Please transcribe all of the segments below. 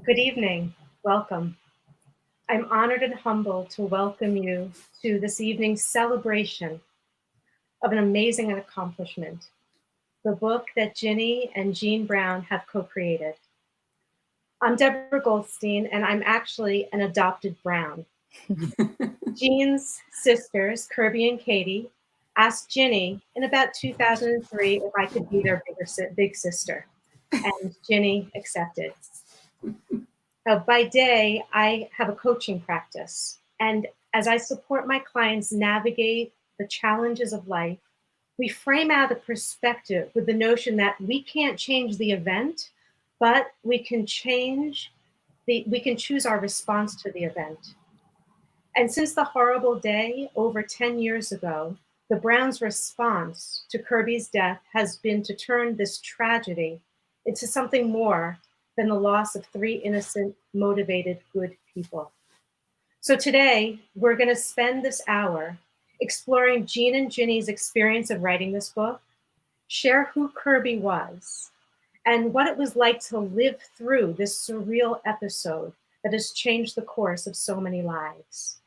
Good evening. Welcome. I'm honored and humbled to welcome you to this evening's celebration of an amazing accomplishment, the book that Ginny and Jean Brown have co-created. I'm Deborah Goldstein, and I'm actually an adopted Brown. Jean's sisters, Kirby and Katie, asked Ginny in about 2003 if I could be their big sister, and Ginny accepted. Now, by day, I have a coaching practice. And as I support my clients navigate the challenges of life, we frame out a perspective with the notion that we can't change the event, but we can choose our response to the event. And since the horrible day over 10 years ago, the Browns' response to Kirby's death has been to turn this tragedy into something more than the loss of 3 innocent, motivated, good people. So today, we're going to spend this hour exploring Jean and Ginny's experience of writing this book, share who Kirby was, and what it was like to live through this surreal episode that has changed the course of so many lives.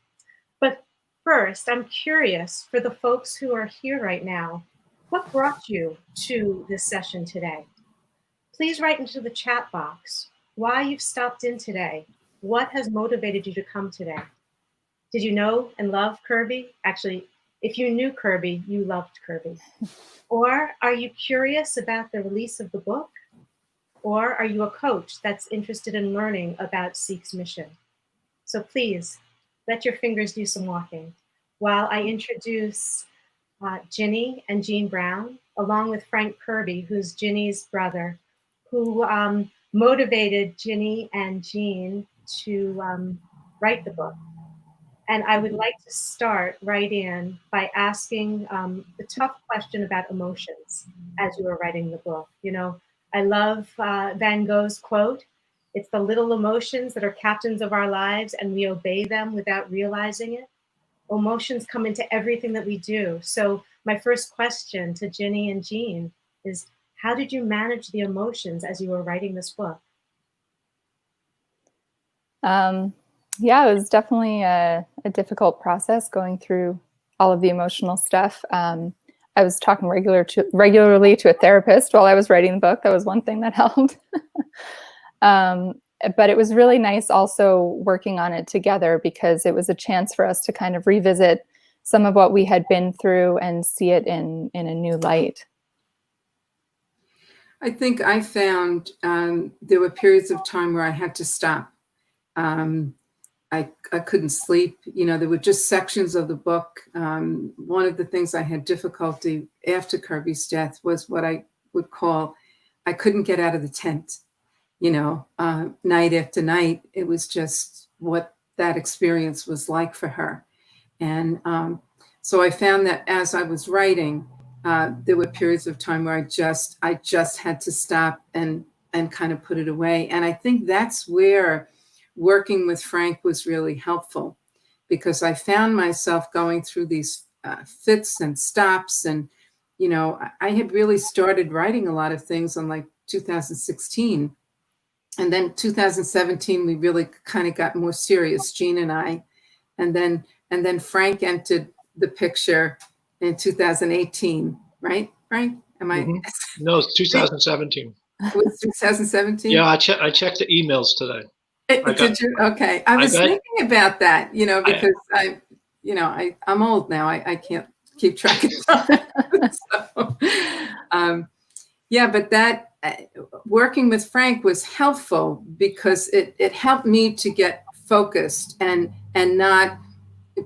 But first, I'm curious for the folks who are here right now, what brought you to this session today? Please write into the chat box why you've stopped in today. What has motivated you to come today? Did you know and love Kirby? Actually, if you knew Kirby, you loved Kirby. Or are you curious about the release of the book? Or are you a coach that's interested in learning about Seek's mission? So please, let your fingers do some walking while I introduce Ginny and Jean Brown, along with Frank Kirby, who's Ginny's brother, who motivated Ginny and Jean to write the book. And I would like to start right in by asking the tough question about emotions as you were writing the book. You know, I love Van Gogh's quote, "It's the little emotions that are captains of our lives and we obey them without realizing it." Emotions come into everything that we do. So my first question to Ginny and Jean is, how did you manage the emotions as you were writing this book? Yeah, it was definitely a difficult process going through all of the emotional stuff. I was talking regularly to a therapist while I was writing the book. That was one thing that helped. But it was really nice also working on it together because it was a chance for us to kind of revisit some of what we had been through and see it in a new light. I think I found there were periods of time where I had to stop. I couldn't sleep. You know, there were just sections of the book. One of the things I had difficulty after Kirby's death was what I would call, I couldn't get out of the tent. You know, night after night, it was just what that experience was like for her. And so I found that as I was writing, there were periods of time where I just had to stop and kind of put it away. And I think that's where working with Frank was really helpful, because I found myself going through these fits and stops. And, you know, I had really started writing a lot of things on like 2016. And then 2017, we really kind of got more serious, Jean and I. And then Frank entered the picture in 2018, right, Frank? Am I? Mm-hmm. No, it's 2017. It was 2017? Yeah, I checked the emails today. Did you? Okay. I was thinking about that, you know, because I'm old now. I can't keep track of time. So, yeah, but that working with Frank was helpful because it helped me to get focused and not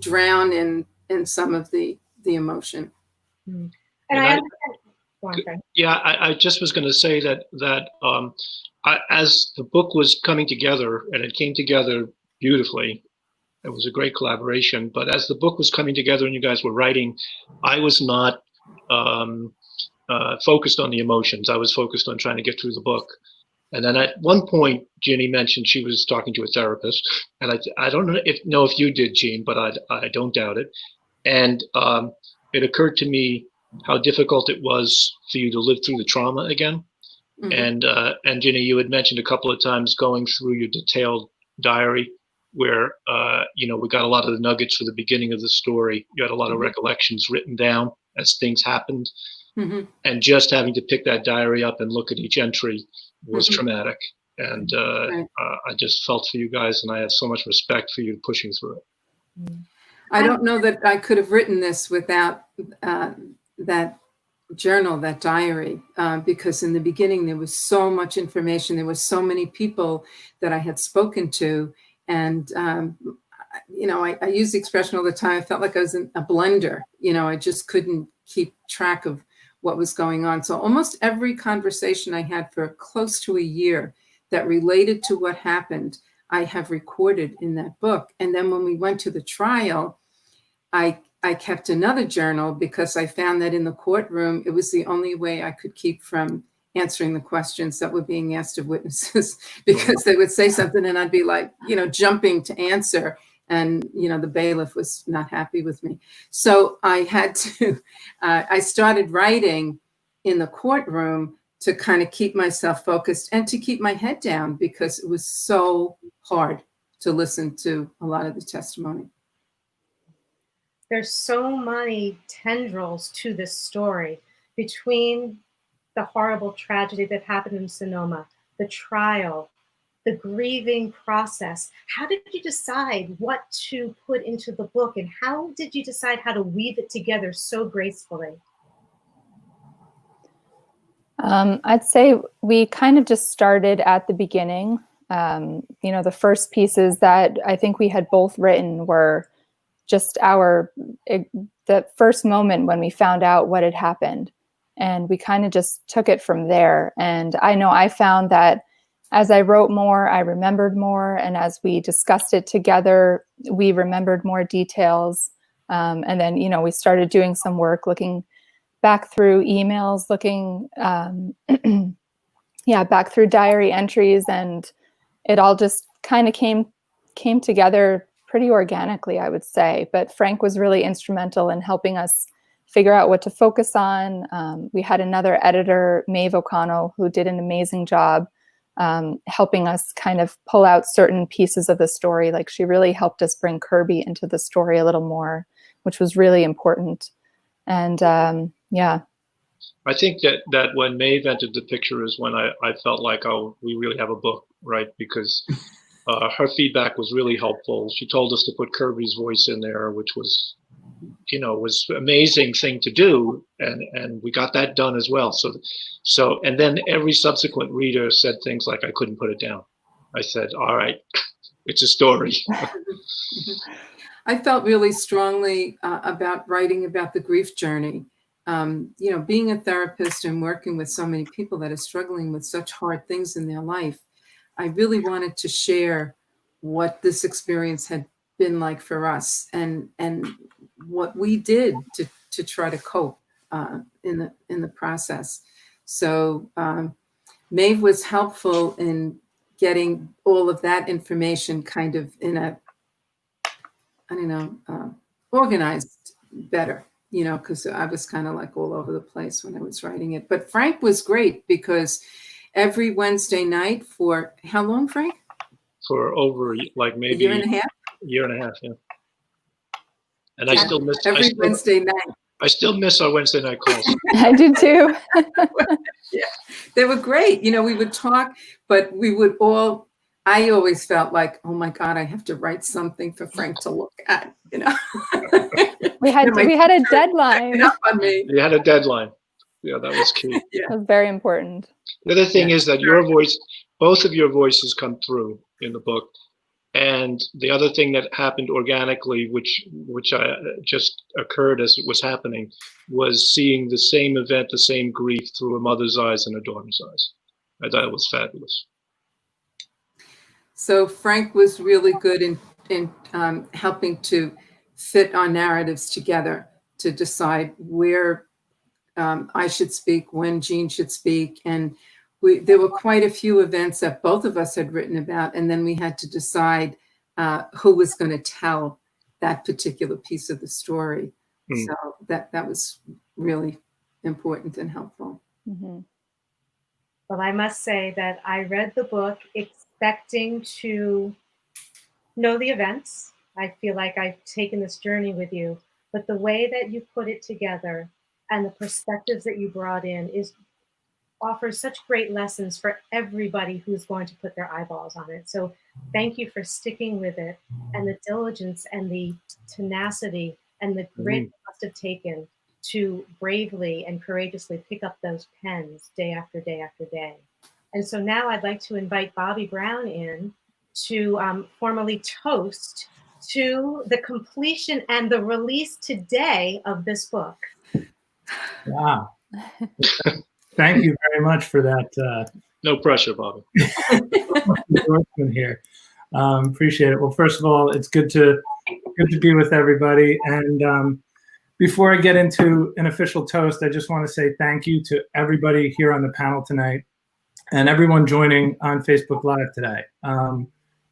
drown in some of the emotion. And I just was going to say that as the book was coming together, and it came together beautifully, it was a great collaboration. But as the book was coming together and you guys were writing, I was not focused on the emotions. I was focused on trying to get through the book. And then at one point, Ginny mentioned she was talking to a therapist, and I don't know if you did, Jean, but I don't doubt it. And it occurred to me how difficult it was for you to live through the trauma again. And Ginny, you had mentioned a couple of times going through your detailed diary where, we got a lot of the nuggets for the beginning of the story. You had a lot of recollections written down as things happened. And just having to pick that diary up and look at each entry was traumatic. And I just felt for you guys, and I have so much respect for you pushing through it. I don't know that I could have written this without that journal, that diary, because in the beginning there was so much information. There was so many people that I had spoken to, and I use the expression all the time. I felt like I was in a blender. I just couldn't keep track of what was going on. So almost every conversation I had for close to a year that related to what happened, I have recorded in that book. And then when we went to the trial, I kept another journal because I found that in the courtroom, it was the only way I could keep from answering the questions that were being asked of witnesses, because they would say something and I'd be like, jumping to answer. And, the bailiff was not happy with me. So I had to, I started writing in the courtroom to kind of keep myself focused and to keep my head down, because it was so hard to listen to a lot of the testimony. There's so many tendrils to this story, between the horrible tragedy that happened in Sonoma, the trial, the grieving process. How did you decide what to put into the book, and how did you decide how to weave it together so gracefully? I'd say we kind of just started at the beginning. The first pieces that I think we had both written were just the first moment when we found out what had happened. And we kind of just took it from there. And I know I found that as I wrote more, I remembered more. And as we discussed it together, we remembered more details. And then, we started doing some work, looking back through emails, looking, back through diary entries. And it all just kind of came together pretty organically, I would say. But Frank was really instrumental in helping us figure out what to focus on. We had another editor, Maeve O'Connell, who did an amazing job helping us kind of pull out certain pieces of the story. Like, she really helped us bring Kirby into the story a little more, which was really important. And I think that when Maeve entered the picture is when I felt like, oh, we really have a book, right? Because her feedback was really helpful. She told us to put Kirby's voice in there, which was an amazing thing to do. And we got that done as well. So, and then every subsequent reader said things like, I couldn't put it down. I said, all right, it's a story. I felt really strongly about writing about the grief journey. Being a therapist and working with so many people that are struggling with such hard things in their life, I really wanted to share what this experience had been like for us, and what we did to try to cope in the process. So Maeve was helpful in getting all of that information kind of in a, organized better, because I was kind of like all over the place when I was writing it. But Frank was great, because every Wednesday night for how long, Frank? For over like maybe a year and a half. Yeah. And I still miss Wednesday night. I still miss our Wednesday night calls. I do too. Yeah, they were great. We would talk, but we would all. I always felt like, oh my God, I have to write something for Frank to look at. We had a deadline. On me. You had a deadline. Yeah, that was key. Yeah. That was very important. The other thing is that your voice, both of your voices come through in the book. And the other thing that happened organically, which just occurred as it was happening, was seeing the same event, the same grief through a mother's eyes and a daughter's eyes. I thought it was fabulous. So Frank was really good in helping to fit our narratives together, to decide where I should speak, when Jean should speak. And there were quite a few events that both of us had written about, and then we had to decide who was going to tell that particular piece of the story. So that was really important and helpful. Mm-hmm. Well, I must say that I read the book expecting to know the events. I feel like I've taken this journey with you, but the way that you put it together and the perspectives that you brought in is offers such great lessons for everybody who's going to put their eyeballs on it. So thank you for sticking with it, and the diligence and the tenacity and the grit you must have taken to bravely and courageously pick up those pens day after day after day. And so now I'd like to invite Bobby Brown in to formally toast to the completion and the release today of this book. Wow. Thank you very much for that. No pressure, Bobby. Endorsement here. Appreciate it. Well, first of all, it's good to be with everybody. And before I get into an official toast, I just want to say thank you to everybody here on the panel tonight and everyone joining on Facebook Live today.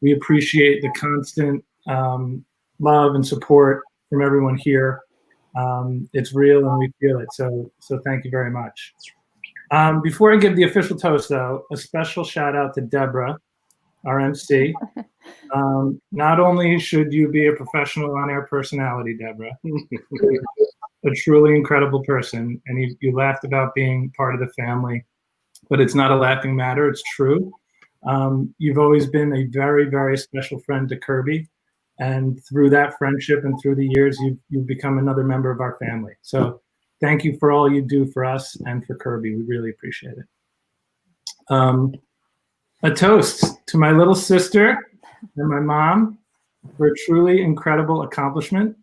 We appreciate the constant love and support from everyone here. It's real and we feel it. So thank you very much. Before I give the official toast, though, a special shout out to Deborah, our MC. Not only should you be a professional on-air personality, Deborah, a truly incredible person, and you laughed about being part of the family, but it's not a laughing matter, it's true. You've always been a very, very special friend to Kirby, and through that friendship and through the years, you've become another member of our family. So thank you for all you do for us and for Kirby. We really appreciate it. A toast to my little sister and my mom for a truly incredible accomplishment.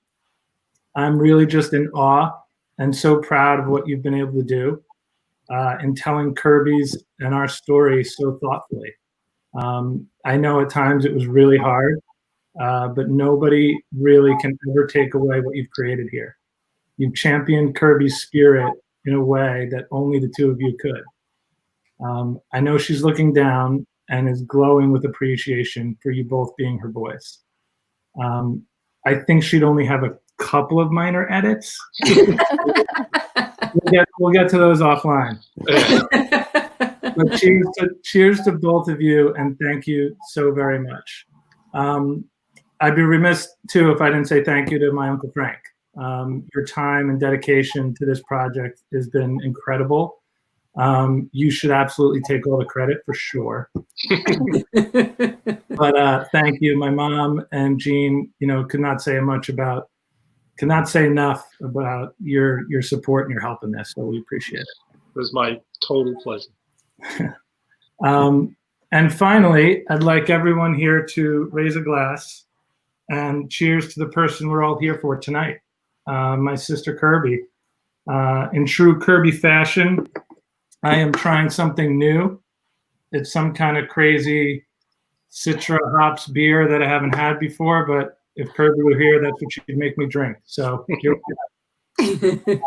I'm really just in awe and so proud of what you've been able to do in telling Kirby's and our story so thoughtfully. I know at times it was really hard, but nobody really can ever take away what you've created here. You've championed Kirby's spirit in a way that only the two of you could. I know she's looking down and is glowing with appreciation for you both being her boys. I think she'd only have a couple of minor edits. We'll get to those offline. But cheers to both of you, and thank you so very much. I'd be remiss, too, if I didn't say thank you to my Uncle Frank. Your time and dedication to this project has been incredible. You should absolutely take all the credit for sure. But thank you. My mom and Jean, could not say enough about your support and your help in this. So we appreciate it. It was my total pleasure. And finally, I'd like everyone here to raise a glass and cheers to the person we're all here for tonight, my sister Kirby. In true Kirby fashion, I am trying something new. It's some kind of crazy Citra hops beer that I haven't had before, but if Kirby were here, that's what she'd make me drink. So here we go.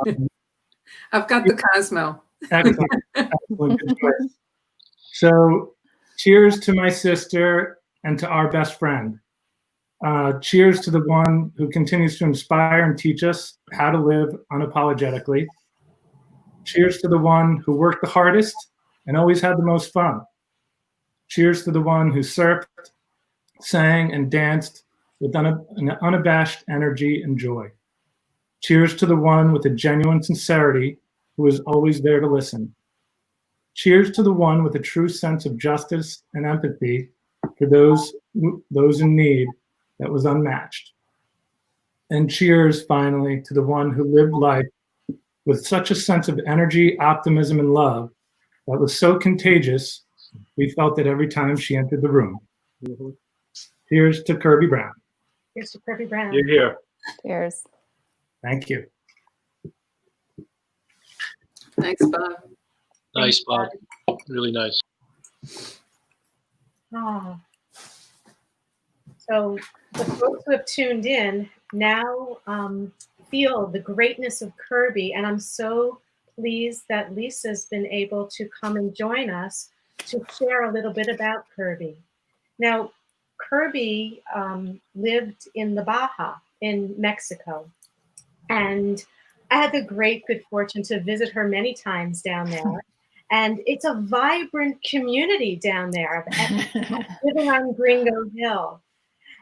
I've got the Cosmo. Excellent. Good choice. So cheers to my sister and to our best friend. Cheers to the one who continues to inspire and teach us how to live unapologetically. Cheers to the one who worked the hardest and always had the most fun. Cheers to the one who surfed, sang, and danced with an unabashed energy and joy. Cheers to the one with a genuine sincerity who is always there to listen. Cheers to the one with a true sense of justice and empathy for those in need that was unmatched. And cheers, finally, to the one who lived life with such a sense of energy, optimism, and love that was so contagious, we felt it every time she entered the room. Mm-hmm. Cheers to Kirby Brown. Cheers to Kirby Brown. You're here. Cheers. Thank you. Thanks, Bob. Nice, Bob. Really nice. So the folks who have tuned in now feel the greatness of Kirby, and I'm so pleased that Lisa's been able to come and join us to share a little bit about Kirby. Now, Kirby lived in the Baja in Mexico, and I had the great good fortune to visit her many times down there. And it's a vibrant community down there living on Gringo Hill.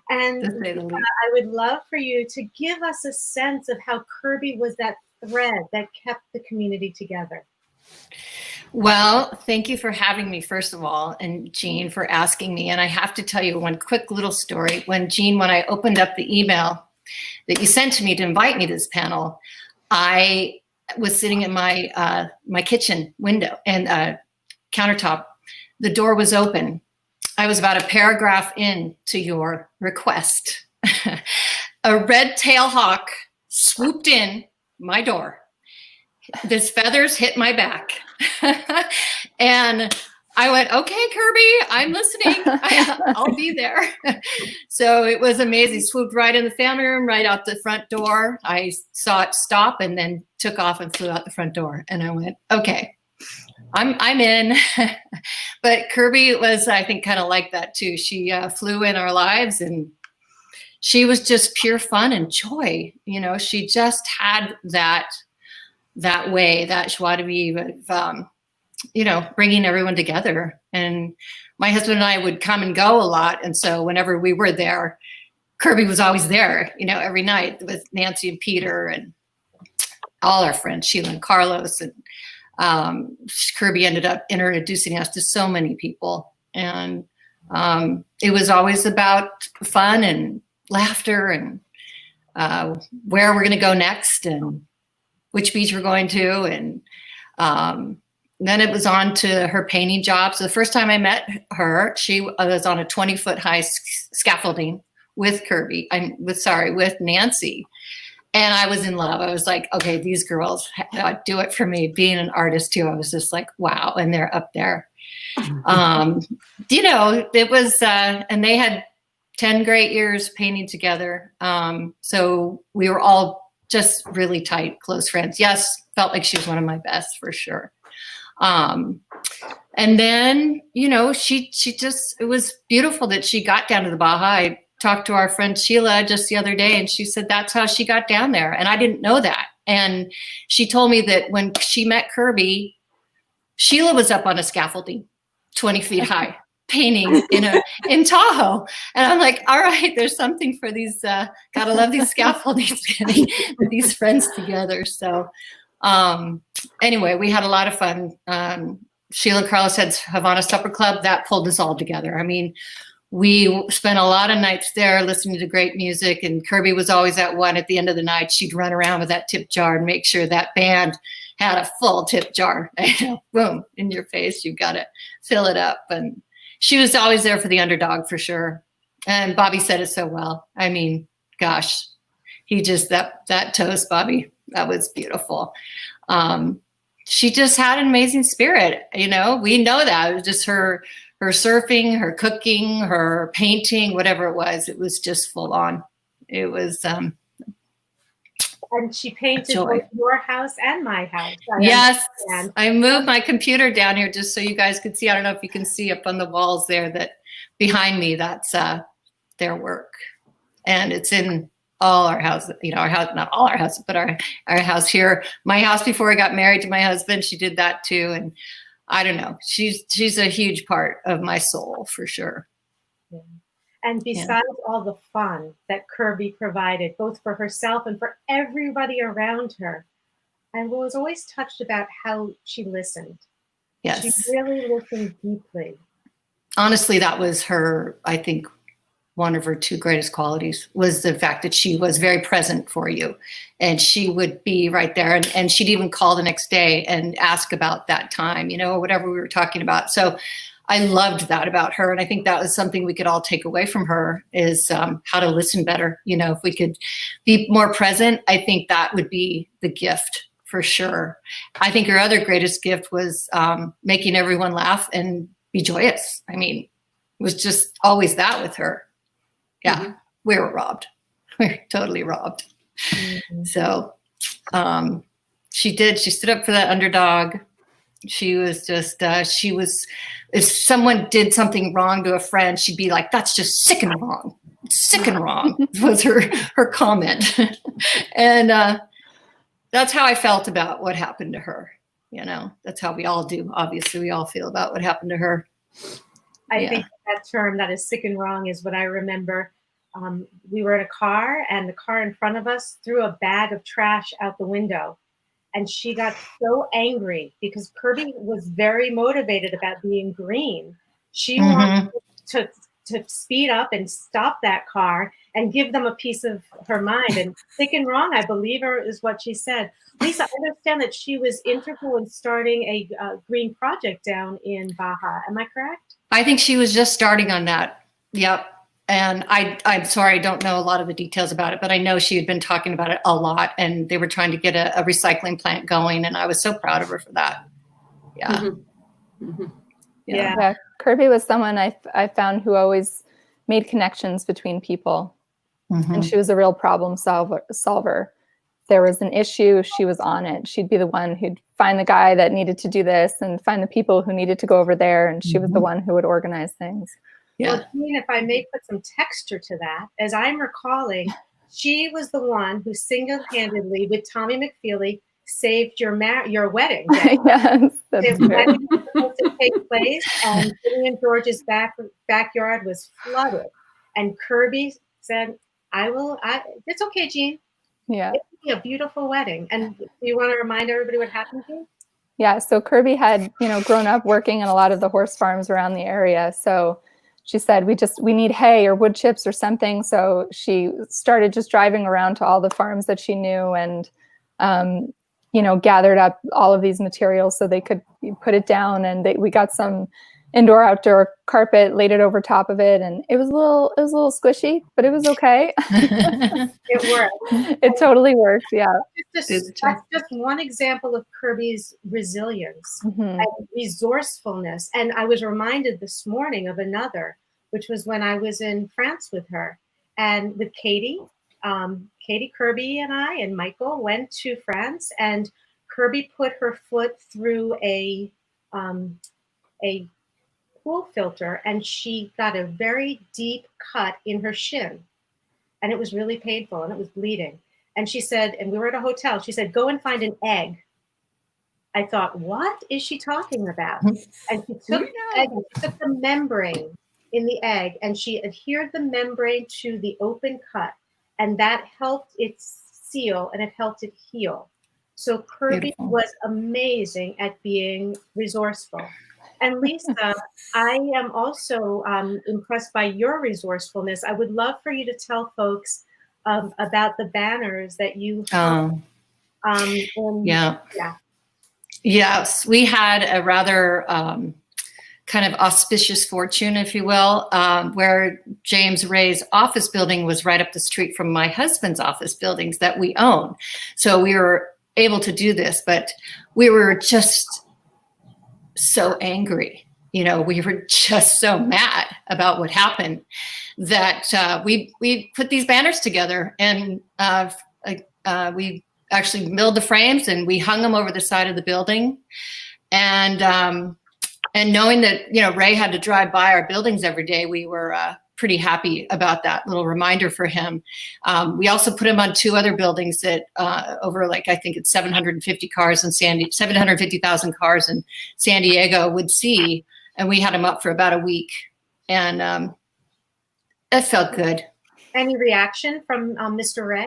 And To say the least. I would love for you to give us a sense of how Kirby was that thread that kept the community together. Well, thank you for having me, first of all, and Jean for asking me. And I have to tell you one quick little story. When I opened up the email that you sent to me to invite me to this panel, I was sitting in my my kitchen window and countertop. The door was open. I was about a paragraph into your request. A red-tailed hawk swooped in my door. His feathers hit my back. And I went, okay, Kirby, I'm listening. I'll be there. So it was amazing. Swooped right in the family room, right out the front door. I saw it stop and then took off and flew out the front door. And I went, okay, I'm in. But Kirby was, I think, kind of like that too. She flew in our lives, and she was just pure fun and joy. You know, she just had that way, that joie de vivre of, you know, bringing everyone together. And my husband and I would come and go a lot. And so whenever we were there, Kirby was always there, you know, every night with Nancy and Peter and all our friends, Sheila and Carlos. And Kirby ended up introducing us to so many people. And it was always about fun and laughter and where we're going to go next and which beach we're going to. And then it was on to her painting job. So the first time I met her, she was on a 20-foot high scaffolding with with Nancy. And I was in love. I was like, okay, these girls do it for me. Being an artist too, I was just like, wow. And they're up there. You know, it was, and they had 10 great years painting together. So we were all just really tight, close friends. Yes, felt like she was one of my best for sure. And then, you know, she just, it was beautiful that she got down to the Baja. I talked to our friend Sheila just the other day, and she said that's how she got down there. And I didn't know that. And she told me that when she met Kirby, Sheila was up on a scaffolding 20 feet high, painting in Tahoe. And I'm like, all right, there's something for these, gotta love these scaffoldings, getting these friends together. So anyway, we had a lot of fun. Sheila and Carlos had Havana Supper Club. That pulled us all together. I mean, we spent a lot of nights there listening to great music, and Kirby was always at one. At the end of the night, she'd run around with that tip jar and make sure that band had a full tip jar. Boom, in your face, you've got to fill it up. And she was always there for the underdog for sure. And Bobby said it so well. I mean, gosh, he just, that toast, Bobby, that was beautiful. She just had an amazing spirit. You know, we know that. It was just her surfing, her cooking, her painting, whatever it was just full on. It was, and she painted both your house and my house. Yes, I moved my computer down here just so you guys could see. I don't know if you can see up on the walls there that behind me, that's their work. And it's in all our houses, you know, our house, not all our houses, but our house here. My house before I got married to my husband, she did that too. And I don't know, she's a huge part of my soul for sure. Yeah. And besides all the fun that Kirby provided, both for herself and for everybody around her, I was always touched about how she listened. Yes. She really listened deeply. Honestly, that was her, I think, one of her two greatest qualities was the fact that she was very present for you, and she would be right there, and she'd even call the next day and ask about that time, you know, whatever we were talking about. So I loved that about her. And I think that was something we could all take away from her is how to listen better. You know, if we could be more present, I think that would be the gift for sure. I think her other greatest gift was making everyone laugh and be joyous. I mean, it was just always that with her. Yeah, mm-hmm. We were robbed. We were totally robbed. Mm-hmm. So she stood up for that underdog. She was just, if someone did something wrong to a friend, she'd be like, that's just sick and wrong. Sick and wrong was her comment. And that's how I felt about what happened to her. You know, that's how we all do. Obviously, we all feel about what happened to her. I Yeah. think that term, that is sick and wrong, is what I remember. We were in a car, and the car in front of us threw a bag of trash out the window. And she got so angry because Kirby was very motivated about being green. She wanted to speed up and stop that car and give them a piece of her mind. And sick and wrong, I believe her, is what she said. Lisa, I understand that she was integral in starting a green project down in Baja. Am I correct? I think she was just starting on that. Yep. And I'm sorry, I don't know a lot of the details about it, but I know she had been talking about it a lot, and they were trying to get a recycling plant going, and I was so proud of her for that. Yeah. Mm-hmm. Mm-hmm. Yeah. Yeah, Kirby was someone I found who always made connections between people, and she was a real problem solver. There was an issue, she was on it. She'd be the one who'd find the guy that needed to do this and find the people who needed to go over there, and she was the one who would organize things. Yeah. Well, Jean, if I may put some texture to that, as I'm recalling, she was the one who single-handedly, with Tommy McFeely, saved your wedding. Yes, that's The true. wedding was supposed to take place, and Billy and George's backyard was flooded. And Kirby said, it's okay, Jean. Yeah. It will be a beautiful wedding. And do you want to remind everybody what happened, Jean? Yeah, so Kirby had, grown up working in a lot of the horse farms around the area. So she said, we need hay or wood chips or something. So she started just driving around to all the farms that she knew and, gathered up all of these materials so they could put it down. And we got some indoor outdoor carpet, laid it over top of it. And it was a little squishy, but it was okay. It worked. It totally worked. Yeah. That's just one example of Kirby's resilience Mhm. and resourcefulness. And I was reminded this morning of another, which was when I was in France with her and with Katie. Katie Kirby and I and Michael went to France, and Kirby put her foot through a pool filter, and she got a very deep cut in her shin, and it was really painful and it was bleeding. And she said, and we were at a hotel, she said, go and find an egg. I thought, what is she talking about? And she took the egg, and she took the membrane in the egg, and she adhered the membrane to the open cut, and that helped it seal and it helped it heal. So Kirby Beautiful. was amazing at being resourceful. And Lisa, I am also impressed by your resourcefulness. I would love for you to tell folks about the banners that you hung. Yeah. Yes, we had a rather kind of auspicious fortune, if you will, where James Ray's office building was right up the street from my husband's office buildings that we own. So we were able to do this, but we were just so angry. We were just so mad about what happened that we put these banners together, and we actually milled the frames and we hung them over the side of the building. And knowing that, Ray had to drive by our buildings every day, we were pretty happy about that little reminder for him. We also put him on 2 other buildings that over I think it's 750,000 cars in San Diego would see. And we had him up for about a week, and it felt good. Any reaction from Mr. Ray?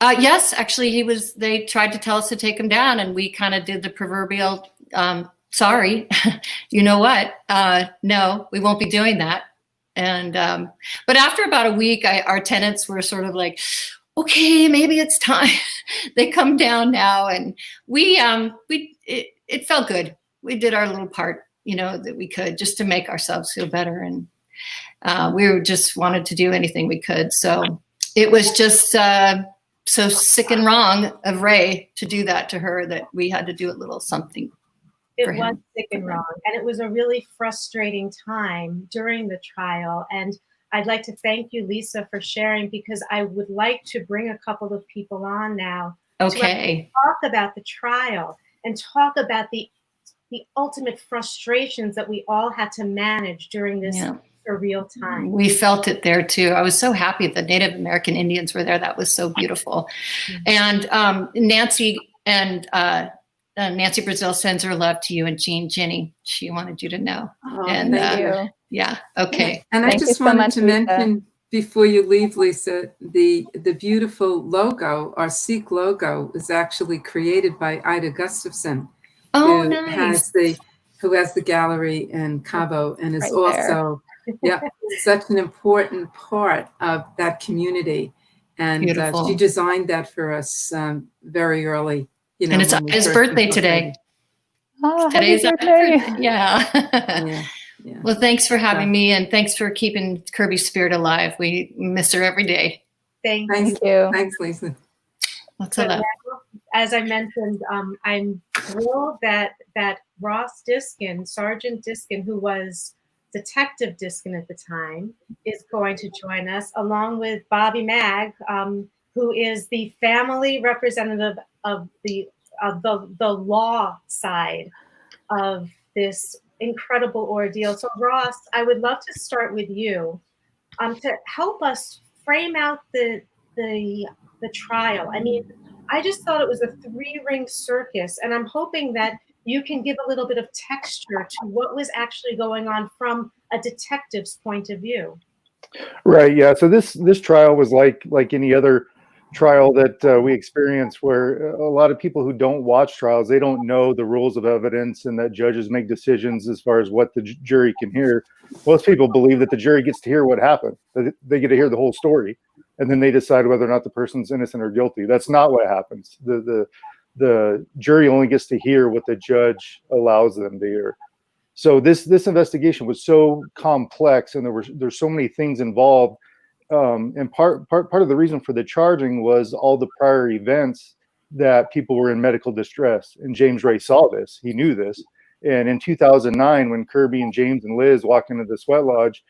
Yes, actually, they tried to tell us to take him down, and we kind of did the proverbial, sorry, you know what? No, we won't be doing that. And, but after about a week, our tenants were sort of like, okay, maybe it's time. They come down now, and it felt good. We did our little part, that we could, just to make ourselves feel better. And we just wanted to do anything we could. So it was just so sick and wrong of Ray to do that to her that we had to do a little something. It was sick and wrong. And it was a really frustrating time during the trial. And I'd like to thank you, Lisa, for sharing, because I would like to bring a couple of people on now Okay. to talk about the trial and talk about the ultimate frustrations that we all had to manage during this surreal time. We felt it there too. I was so happy the Native American Indians were there. That was so beautiful. And Nancy and Nancy Brazil sends her love to you and Jean Ginny. She wanted you to know. Oh, And, thank Thank you. you. Yeah. Okay. And I Thank you just so wanted much, to Lisa. mention before you leave, Lisa, the beautiful logo, our Seek logo, is actually created by Ida Gustafson, Oh, who nice. has the gallery in Cabo and is Right also such an important part of that community. And Beautiful. she designed that for us very early. You know, And it's when we his first birthday incorporated. today. Oh, happy Today's our birthday. birthday. Yeah. Yeah, yeah. Well, thanks for having So- me, and thanks for keeping Kirby's spirit alive. We miss her every day. Thank Thanks, Thank you. thanks, Lisa. Lots So of love. now, as I mentioned, I'm thrilled that Ross Diskin, Sergeant Diskin, who was Detective Diskin at the time, is going to join us, along with Bobby Mag, who is the family representative of the law side of this incredible ordeal. So Ross, I would love to start with you to help us frame out the trial. I mean, I just thought it was a 3-ring circus, and I'm hoping that you can give a little bit of texture to what was actually going on from a detective's point of view. Right. Yeah. So this trial was like any other trial that we experience, where a lot of people who don't watch trials, they don't know the rules of evidence and that judges make decisions as far as what the jury can hear. Most people believe that the jury gets to hear what happened, that they get to hear the whole story, and then they decide whether or not the person's innocent or guilty. That's not what happens. The jury only gets to hear what the judge allows them to hear. So this investigation was so complex, and there's so many things involved. And part of the reason for the charging was all the prior events that people were in medical distress. And James Ray saw this. He knew this. And in 2009, when Kirby and James and Liz walked into the sweat lodge,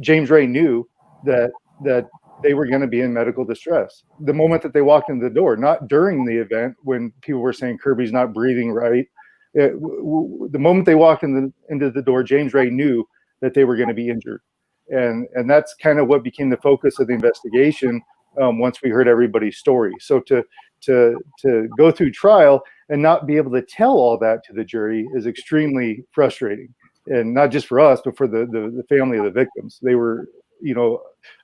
James Ray knew that they were going to be in medical distress the moment that they walked into the door, not during the event when people were saying Kirby's not breathing right. The moment they walked into the door, James Ray knew that they were going to be injured. And that's kind of what became the focus of the investigation once we heard everybody's story. So to go through trial and not be able to tell all that to the jury is extremely frustrating, and not just for us, but for the family of the victims. They were,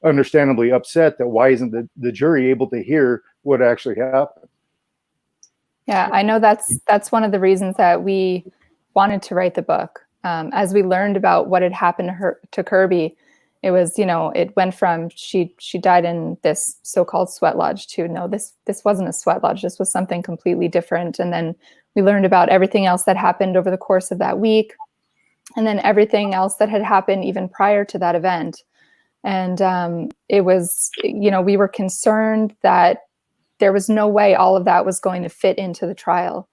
understandably upset that why isn't the jury able to hear what actually happened. Yeah, I know that's one of the reasons that we wanted to write the book. As we learned about what had happened to Kirby, it was, it went from she died in this so-called sweat lodge to no, this wasn't a sweat lodge. This was something completely different. And then we learned about everything else that happened over the course of that week, and then everything else that had happened even prior to that event. And it was, we were concerned that there was no way all of that was going to fit into the trial.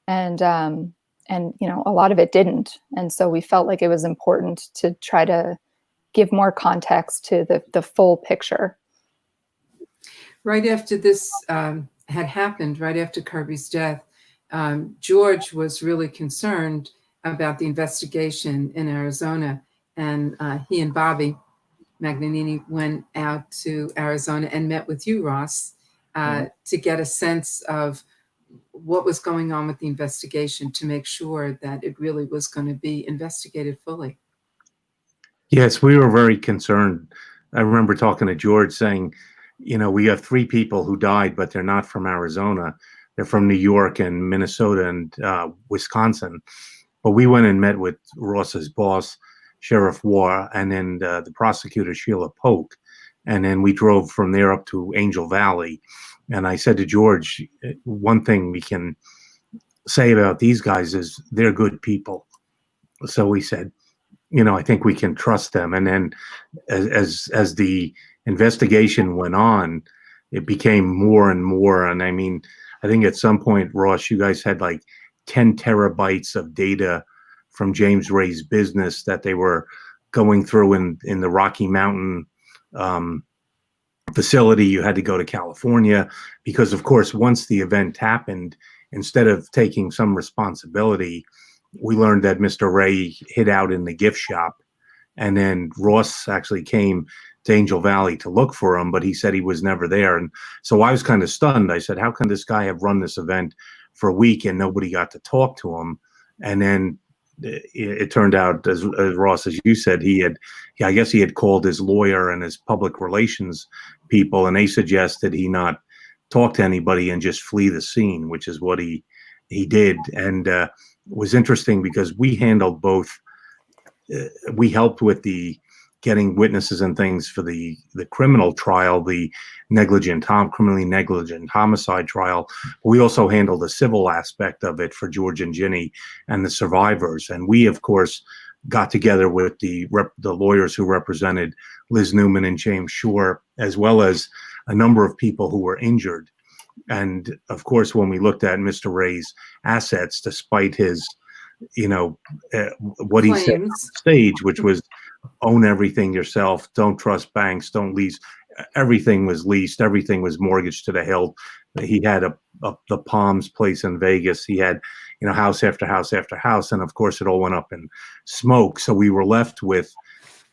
And a lot of it didn't. And so we felt like it was important to try to give more context to the full picture. Right after this had happened, right after Kirby's death, George was really concerned about the investigation in Arizona. And he and Bobby Magnanini went out to Arizona and met with you, Ross, to get a sense of what was going on with the investigation, to make sure that it really was going to be investigated fully. Yes, we were very concerned. I remember talking to George saying, we have 3 people who died, but they're not from Arizona. They're from New York and Minnesota and Wisconsin. But we went and met with Ross's boss, Sheriff Waugh, and then the prosecutor, Sheila Polk. And then we drove from there up to Angel Valley. And I said to George, one thing we can say about these guys is they're good people. So we said, I think we can trust them. And then as the investigation went on, it became more and more. And I mean, I think at some point, Ross, you guys had like 10 terabytes of data from James Ray's business that they were going through in the Rocky Mountain facility. You had to go to California because, of course, once the event happened, instead of taking some responsibility, we learned that Mr. Ray hid out in the gift shop. And then Ross actually came to Angel Valley to look for him, but he said he was never there. And so I was kind of stunned. I said, how can this guy have run this event for a week and nobody got to talk to him. And then it turned out, as Ross, as you said, I guess he had called his lawyer and his public relations people, and they suggested he not talk to anybody and just flee the scene, which is what he did. And it was interesting because we handled both. We helped with the getting witnesses and things for the criminal trial, the criminally negligent homicide trial. We also handled the civil aspect of it for George and Ginny and the survivors. And we, of course, got together with the lawyers who represented Liz Newman and James Shore, as well as a number of people who were injured. And of course, when we looked at Mr. Ray's assets, despite his, what he said on stage, which was own everything yourself, don't trust banks, don't lease. Everything was leased. Everything was mortgaged to the hilt. He had the Palms place in Vegas. He had, house after house after house. And of course, it all went up in smoke. So we were left with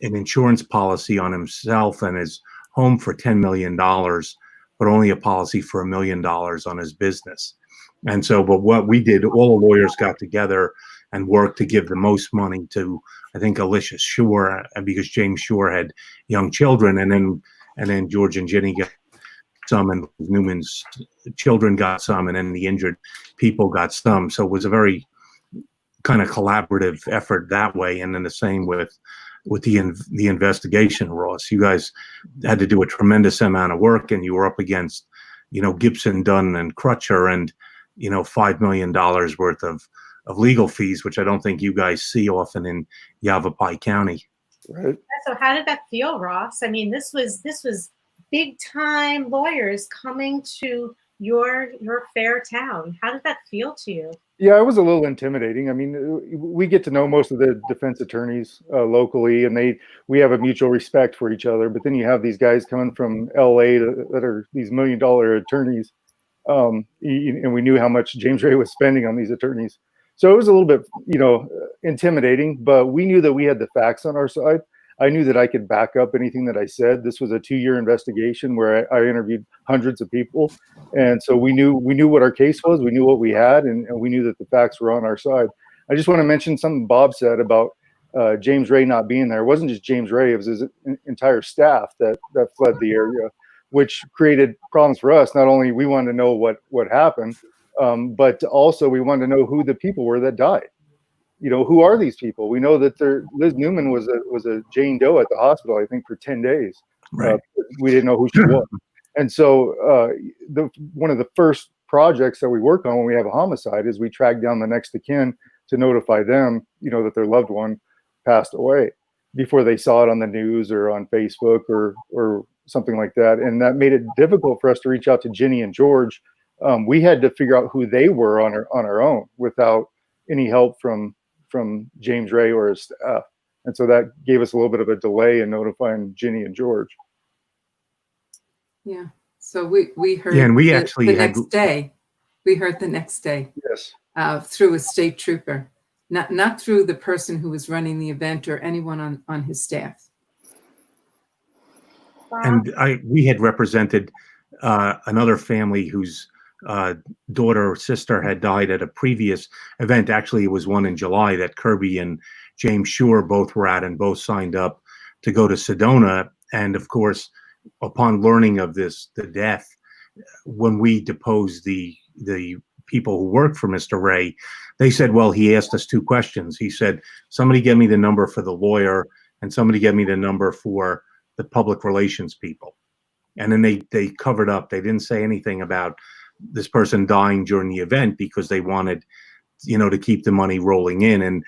an insurance policy on himself and his home for $10 million, but only a policy for $1 million on his business. And so, but what we did, all the lawyers got together and worked to give the most money to, I think, Alicia Shore, because James Shore had young children, and then George and Ginny got some, and Newman's children got some, and then the injured people got some. So it was a very kind of collaborative effort that way. And then the same with the investigation, Ross. You guys had to do a tremendous amount of work, and you were up against, Gibson, Dunn, and Crutcher, and $5 million worth of legal fees, which I don't think you guys see often in Yavapai County. Right. So how did that feel, Ross? I mean, this was big time lawyers coming to your fair town. How did that feel to you? Yeah, it was a little intimidating. I mean, we get to know most of the defense attorneys locally, and we have a mutual respect for each other. But then you have these guys coming from LA that are these $1 million attorneys, and we knew how much James Ray was spending on these attorneys. So it was a little bit, intimidating. But we knew that we had the facts on our side. I knew that I could back up anything that I said. This was a 2-year investigation where I interviewed hundreds of people. And so we knew what our case was. We knew what we had, and we knew that the facts were on our side. I just want to mention something Bob said about James Ray not being there. It wasn't just James Ray. It was his entire staff that fled the area, which created problems for us. Not only we wanted to know what happened, but also we wanted to know who the people were that died. Who are these people? We know that Liz Newman was a Jane Doe at the hospital, I think, for 10 days. Right. We didn't know who she was. And so one of the first projects that we work on when we have a homicide is we track down the next of kin to notify them, that their loved one passed away before they saw it on the news or on Facebook or something like that. And that made it difficult for us to reach out to Ginny and George. We had to figure out who they were on our own without any help from James Ray or his staff. And so that gave us a little bit of a delay in notifying Ginny and George. Yeah. So we heard and we the next day. We heard the next day. Yes. Through a state trooper, not through the person who was running the event or anyone on his staff. Wow. And we had represented another family whose daughter or sister had died at a previous event. Actually, it was one in July that Kirby and James Shore both were at, and both signed up to go to Sedona. And of course, upon learning of the death, when we deposed the people who worked for Mr. Ray, they said, well, he asked us 2 questions. He said, somebody give me the number for the lawyer, and somebody give me the number for the public relations people. And then they covered up. They didn't say anything about this person dying during the event because they wanted, to keep the money rolling in. And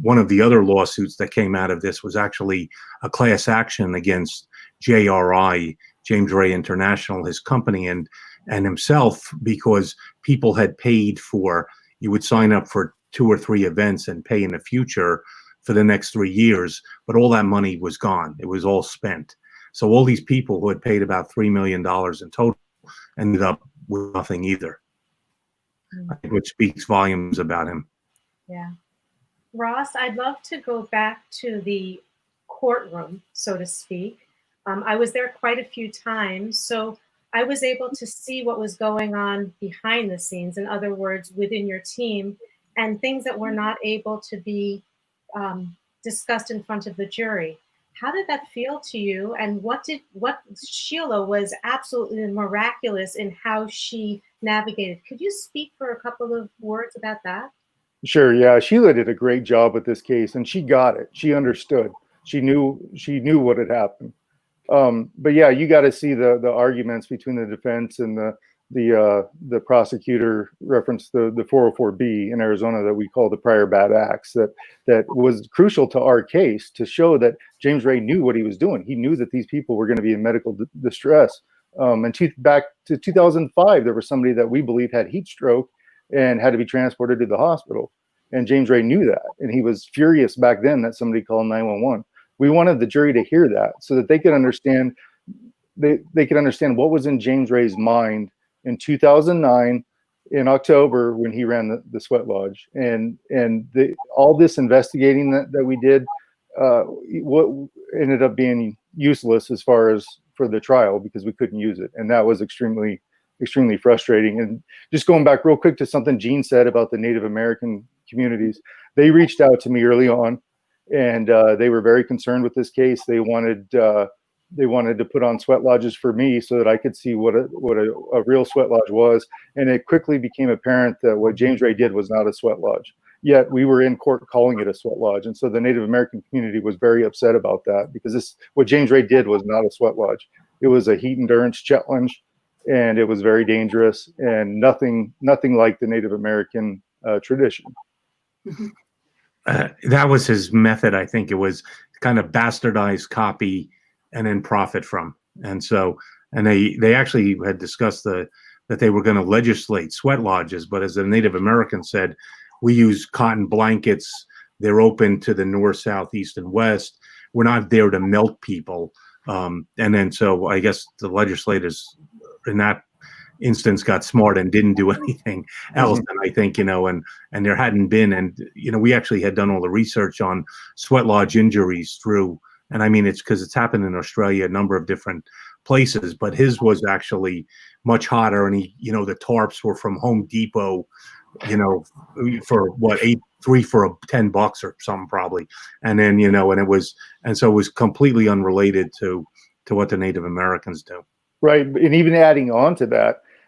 one of the other lawsuits that came out of this was actually a class action against JRI, James Ray International, his company, and himself, because people had paid you would sign up for 2 or 3 events and pay in the future for the next 3 years, but all that money was gone. It was all spent. So all these people who had paid about $3 million in total ended up with nothing either, which speaks volumes about him. Yeah. Ross, I'd love to go back to the courtroom, so to speak. I was there quite a few times. So I was able to see what was going on behind the scenes, in other words, within your team, and things that were not able to be discussed in front of the jury. How did that feel to you? And what Sheila was absolutely miraculous in how she navigated. Could you speak for a couple of words about that? Sure. Yeah, Sheila did a great job with this case, and she got it. She understood. She knew what had happened. But yeah, you got to see the arguments between the defense and the prosecutor referenced the 404B in Arizona that we call the prior bad acts that was crucial to our case to show that James Ray knew what he was doing. He knew that these people were going to be in medical distress. Back to 2005, there was somebody that we believe had heat stroke and had to be transported to the hospital. And James Ray knew that. And he was furious back then that somebody called 911. We wanted the jury to hear that so that they could understand they could understand what was in James Ray's mind in 2009 in October when he ran the sweat lodge. And all this investigating that we did, what ended up being useless as far as for the trial because we couldn't use it. And that was extremely frustrating. And just going back real quick to something Gene said about the Native American communities, they reached out to me early on, and they were very concerned with this case. They wanted to put on sweat lodges for me so that I could see what a real sweat lodge was. And it quickly became apparent that what James Ray did was not a sweat lodge. Yet we were in court calling it a sweat lodge. And so the Native American community was very upset about that because what James Ray did was not a sweat lodge. It was a heat endurance challenge, and it was very dangerous and nothing like the Native American tradition. That was his method. I think it was kind of bastardized copy and then profit from. And so, and they actually had discussed that they were going to legislate sweat lodges, but as the Native Americans said, we use cotton blankets. They're open to the north, south, east, and west. We're not there to melt people. And then, so I guess the legislators in that instance got smart and didn't do anything else. And I think, and there hadn't been, and, we actually had done all the research on sweat lodge injuries through, and I mean, it's because it's happened in Australia, a number of different places, but his was actually much hotter. And the tarps were from Home Depot, for what, $3 for $10 or something probably. And then, and so it was completely unrelated to what the Native Americans do. Right. And even adding on to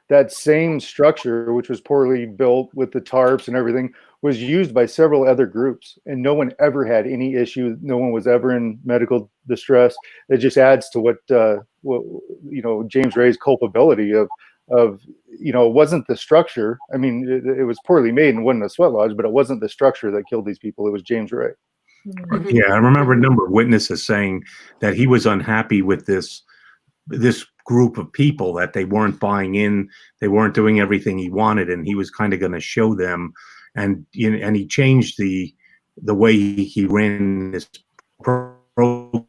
that same structure, which was poorly built with the tarps and everything, was used by several other groups, and no one ever had any issue. No one was ever in medical distress. It just adds to what James Ray's culpability of it wasn't the structure. I mean, it was poorly made and wasn't a sweat lodge, but it wasn't the structure that killed these people. It was James Ray. Yeah, I remember a number of witnesses saying that he was unhappy with this group of people, that they weren't buying in, they weren't doing everything he wanted, and he was kind of going to show them. And he changed the way he ran this program.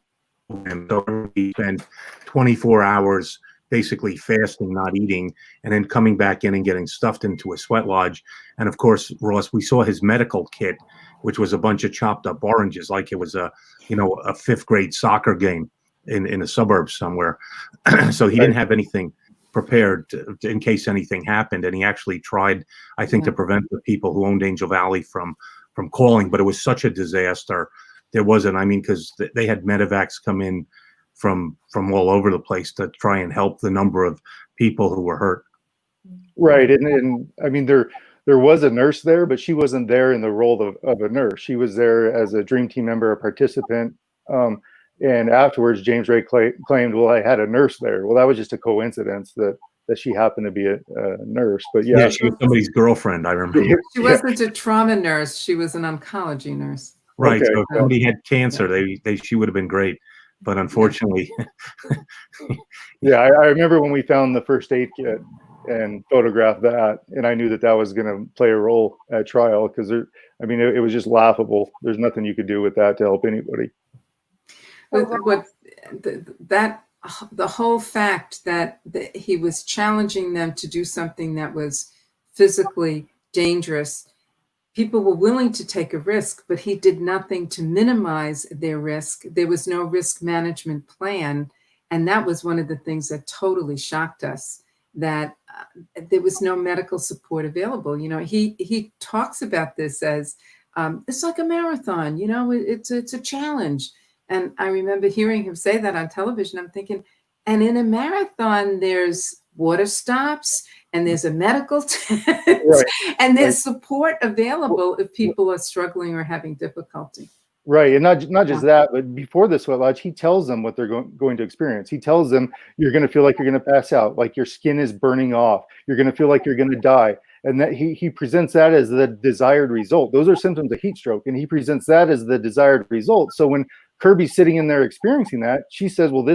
So he spent 24 hours basically fasting, not eating, and then coming back in and getting stuffed into a sweat lodge. And of course, Ross, we saw his medical kit, which was a bunch of chopped up oranges, like it was a fifth grade soccer game in the suburbs somewhere. So he didn't have anything prepared in case anything happened. And he actually tried, I think, to prevent the people who owned Angel Valley from calling, but it was such a disaster. There wasn't, because they had medevacs come in from all over the place to try and help the number of people who were hurt. Right. And I mean, there was a nurse there, but she wasn't there in the role of a nurse. She was there as a Dream Team member, a participant. And afterwards, James Ray claimed, well, I had a nurse there. Well, that was just a coincidence that she happened to be a nurse. But yeah, she was somebody's girlfriend, I remember. She wasn't a trauma nurse. She was an oncology nurse. Right. Okay. So if somebody had cancer, she would have been great. But unfortunately. Yeah, I remember when we found the first aid kit and photographed that, and I knew that was going to play a role at trial because it was just laughable. There's nothing you could do with that to help anybody. The whole fact that he was challenging them to do something that was physically dangerous, people were willing to take a risk, but he did nothing to minimize their risk. There was no risk management plan. And that was one of the things that totally shocked us, that there was no medical support available. You know, he talks about this as it's like a marathon, you know, it's a challenge. And I remember hearing him say that on television. I'm thinking, and in a marathon, there's water stops and there's a medical tent, Right. and there's support available if people are struggling or having difficulty. Right, and not just that, but before the sweat lodge, he tells them what they're going to experience. He tells them you're going to feel like you're going to pass out, like your skin is burning off. You're going to feel like you're going to die, and that he presents that as the desired result. Those are symptoms of heat stroke, and he presents that as the desired result. So when Kirby's sitting in there experiencing that, she says, "Well,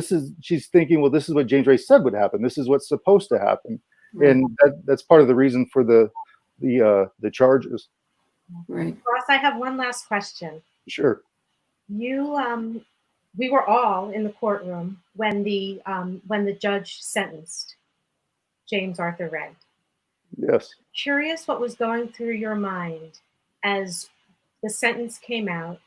she's thinking, well, this is what James Ray said would happen. This is what's supposed to happen," and that's part of the reason for the charges. Right. Ross, I have one last question. Sure. We were all in the courtroom when the judge sentenced James Arthur Ray. Yes. Curious what was going through your mind as the sentence came out,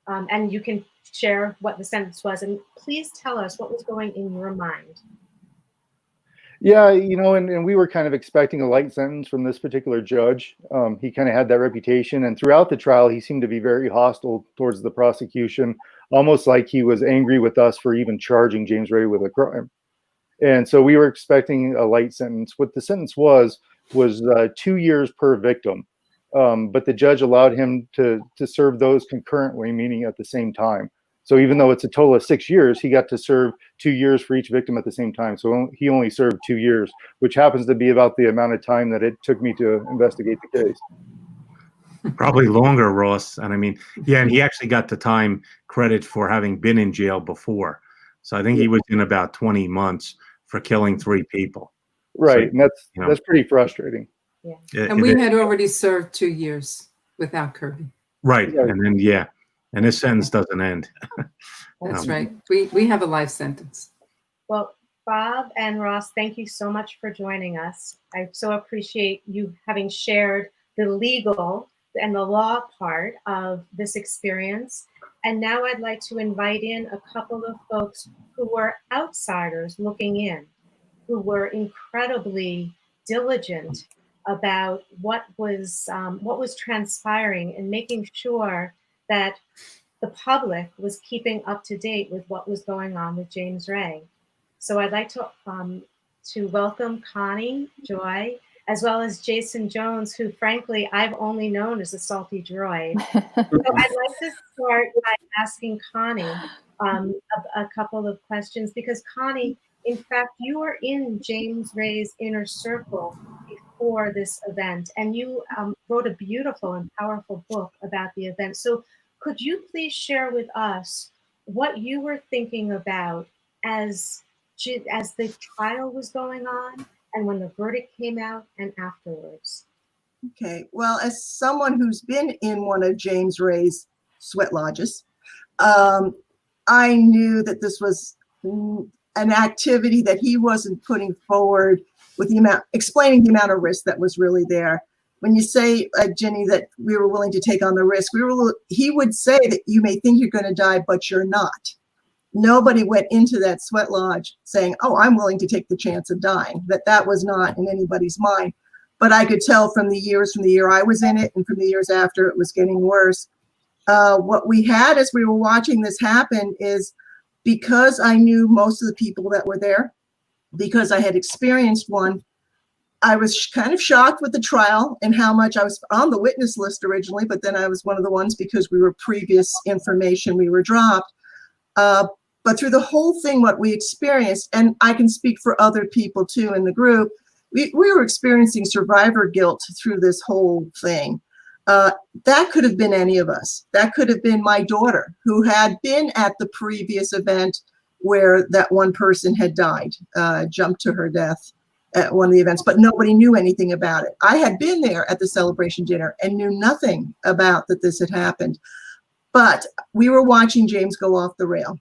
and you can share what the sentence was, and please tell us what was going in your mind. Yeah, you know, and we were kind of expecting a light sentence from this particular judge. He kind of had that reputation, and throughout the trial, he seemed to be very hostile towards the prosecution, almost like he was angry with us for even charging James Ray with a crime. And so we were expecting a light sentence. What the sentence was 2 years per victim, but the judge allowed him to serve those concurrently, meaning at the same time. So even though it's a total of 6 years, he got to serve 2 years for each victim at the same time. So he only served 2 years, which happens to be about the amount of time that it took me to investigate the case. Probably longer, Ross. And I mean, yeah, and he actually got the time credit for having been in jail before. So I think he was in about 20 months for killing 3 people. Right, So, and that's pretty frustrating. And we had already served 2 years without Kirby. Right, and then and his sentence doesn't end. That's right. We have a life sentence. Well, Bob and Ross, thank you so much for joining us. I so appreciate you having shared the legal and the law part of this experience. And now I'd like to invite in a couple of folks who were outsiders looking in, who were incredibly diligent about what was transpiring and making sure that the public was keeping up to date with what was going on with James Ray. So I'd like to welcome Connie Joy, as well as Jason Jones, who frankly I've only known as a salty droid. So I'd like to start by asking Connie a couple of questions, because Connie, in fact, you were in James Ray's inner circle before this event, and you wrote a beautiful and powerful book about the event. So could you please share with us what you were thinking about as the trial was going on and when the verdict came out and afterwards? Okay, well, as someone who's been in one of James Ray's sweat lodges, I knew that this was an activity that he wasn't putting forward with explaining the amount of risk that was really there. When you say, Jenny, that we were willing to take on the risk, he would say that you may think you're going to die, but you're not. Nobody went into that sweat lodge saying, oh, I'm willing to take the chance of dying. That was not in anybody's mind. But I could tell from the year I was in it and from the years after, it was getting worse. What we had as we were watching this happen is, because I knew most of the people that were there, because I had experienced one, I was kind of shocked with the trial and how much I was on the witness list originally, but then I was one of the ones, because we were previous information, we were dropped. But through the whole thing, what we experienced, and I can speak for other people too in the group, we were experiencing survivor guilt through this whole thing. That could have been any of us. That could have been my daughter, who had been at the previous event where that one person had died, jumped to her death at one of the events, but nobody knew anything about it. I had been there at the celebration dinner and knew nothing about that this had happened. But we were watching James go off the rail.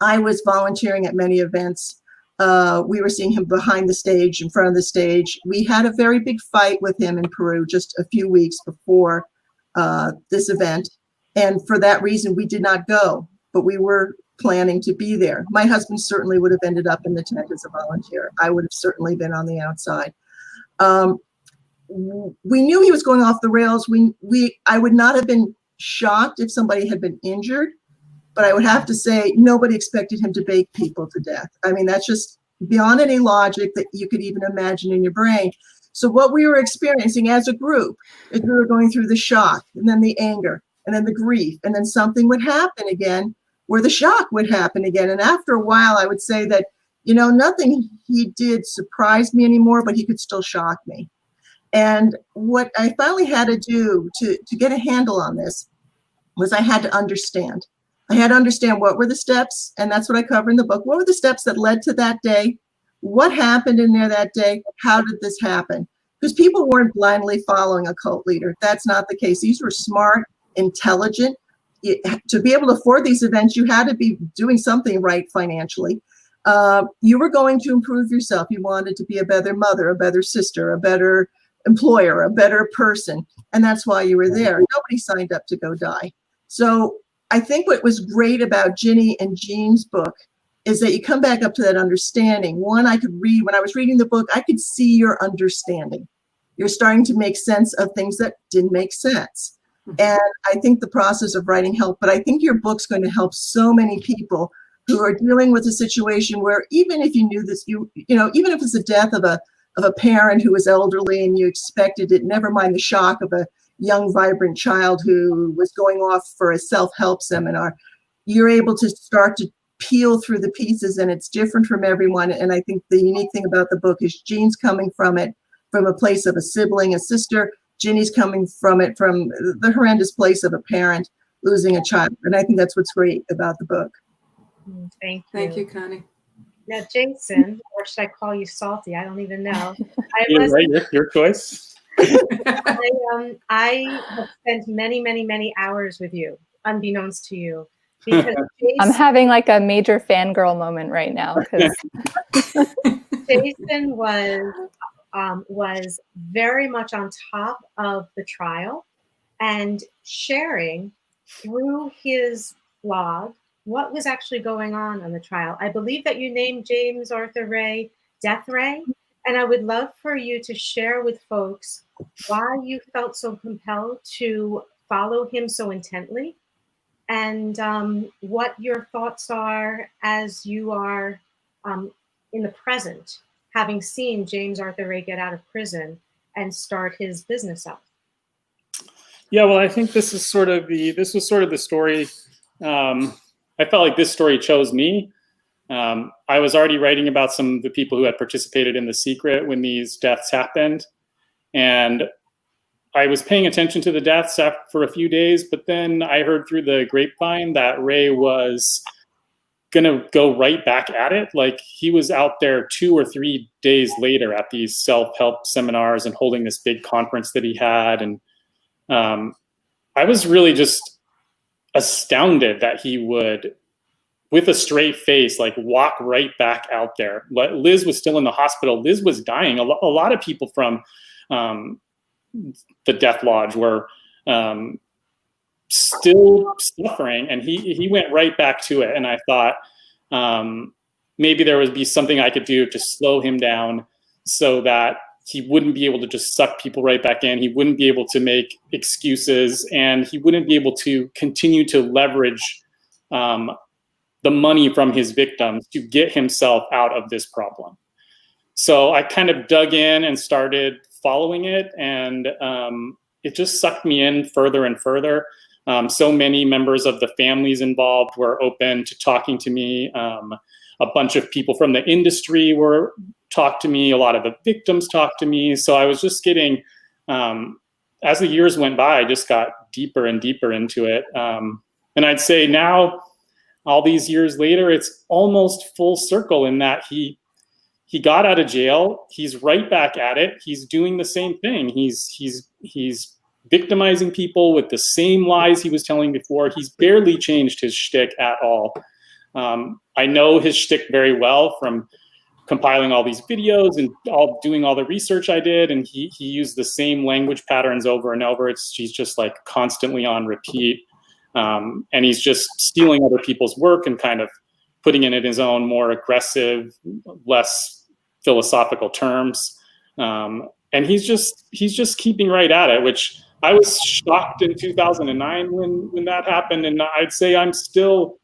I was volunteering at many events. We were seeing him behind the stage, in front of the stage. We had a very big fight with him in Peru just a few weeks before this event. And for that reason, we did not go. But we were planning to be there. My husband certainly would have ended up in the tent as a volunteer. I would have certainly been on the outside. We knew he was going off the rails. I would not have been shocked if somebody had been injured, but I would have to say nobody expected him to bake people to death. I mean, that's just beyond any logic that you could even imagine in your brain. So what we were experiencing as a group is we were going through the shock and then the anger and then the grief, and then something would happen again where the shock would happen again. And after a while, I would say that, nothing he did surprised me anymore, but he could still shock me. And what I finally had to do to get a handle on this was I had to understand. I had to understand what were the steps, and that's what I cover in the book. What were the steps that led to that day? What happened in there that day? How did this happen? Because people weren't blindly following a cult leader. That's not the case. These were smart, intelligent. To be able to afford these events, you had to be doing something right financially. You were going to improve yourself. You wanted to be a better mother, a better sister, a better employer, a better person. And that's why you were there. Nobody signed up to go die. So I think what was great about Ginny and Jean's book is that you come back up to that understanding. One, I could read, when I was reading the book, I could see your understanding. You're starting to make sense of things that didn't make sense. And I think the process of writing helped, but I think your book's going to help so many people who are dealing with a situation where even if you knew this, even if it's the death of a parent who was elderly and you expected it, never mind the shock of a young, vibrant child who was going off for a self-help seminar, you're able to start to peel through the pieces, and it's different from everyone. And I think the unique thing about the book is Jean's coming from it from a place of a sibling, a sister. Ginny's coming from it from the horrendous place of a parent losing a child. And I think that's what's great about the book. Thank you. Thank you, Connie. Now, Jason, or should I call you Salty? I don't even know. Your choice. I have spent many, many, many hours with you, unbeknownst to you. Because I'm having like a major fangirl moment right now because Jason was very much on top of the trial and sharing through his blog what was actually going on the trial. I believe that you named James Arthur Ray Death Ray, and I would love for you to share with folks why you felt so compelled to follow him so intently, and what your thoughts are as you are in the present, having seen James Arthur Ray get out of prison and start his business up. Yeah, well, I think this was sort of the story. I felt like this story chose me. I was already writing about some of the people who had participated in The Secret when these deaths happened. And I was paying attention to the deaths for a few days, but then I heard through the grapevine that Ray was going to go right back at it. Like he was out there 2 or 3 days later at these self-help seminars and holding this big conference that he had. And I was really just astounded that he would, with a straight face, like walk right back out there. Liz was still in the hospital. Liz was dying. A lot of people from the Death Lodge were still suffering, and he went right back to it. And I thought maybe there would be something I could do to slow him down so that he wouldn't be able to just suck people right back in. He wouldn't be able to make excuses, and he wouldn't be able to continue to leverage the money from his victims to get himself out of this problem. So I kind of dug in and started following it, and it just sucked me in further and further. So many members of the families involved were open to talking to me. A bunch of people from the industry talked to me. A lot of the victims talked to me. So I was just getting, as the years went by, I just got deeper and deeper into it. And I'd say now, all these years later, it's almost full circle in that he got out of jail. He's right back at it. He's doing the same thing. He's victimizing people with the same lies he was telling before. He's barely changed his shtick at all. I know his shtick very well from compiling all these videos and doing all the research I did. And he used the same language patterns over and over. He's just like constantly on repeat. And he's just stealing other people's work and kind of putting it in his own more aggressive, less philosophical terms. And he's just keeping right at it, which I was shocked in 2009 when that happened. And I'd say I'm still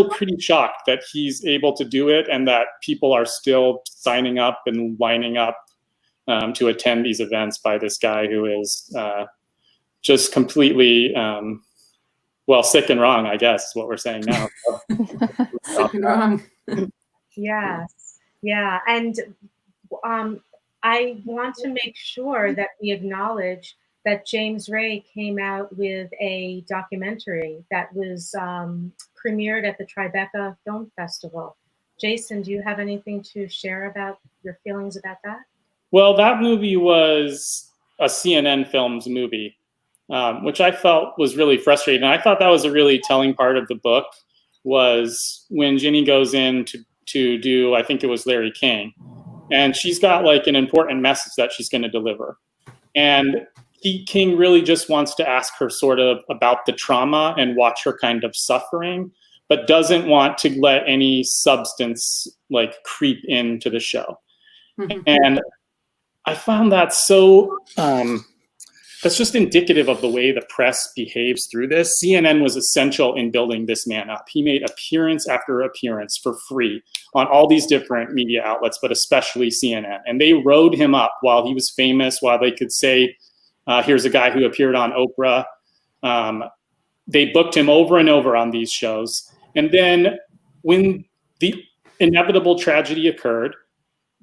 pretty shocked that he's able to do it and that people are still signing up and lining up to attend these events by this guy who is just completely, sick and wrong, I guess is what we're saying now. Sick and wrong. Yes. Yeah. And I want to make sure that we acknowledge that James Ray came out with a documentary that was premiered at the Tribeca Film Festival. Jason, do you have anything to share about your feelings about that? Well, that movie was a CNN Films movie, which I felt was really frustrating. And I thought that was a really telling part of the book, was when Ginny goes in to do, I think it was Larry King, and she's got like an important message that she's going to deliver. And King really just wants to ask her sort of about the trauma and watch her kind of suffering, but doesn't want to let any substance like creep into the show. Mm-hmm. And I found that so, that's just indicative of the way the press behaves through this. CNN was essential in building this man up. He made appearance after appearance for free on all these different media outlets, but especially CNN. And they rode him up while he was famous, while they could say, here's a guy who appeared on Oprah. They booked him over and over on these shows. And then when the inevitable tragedy occurred,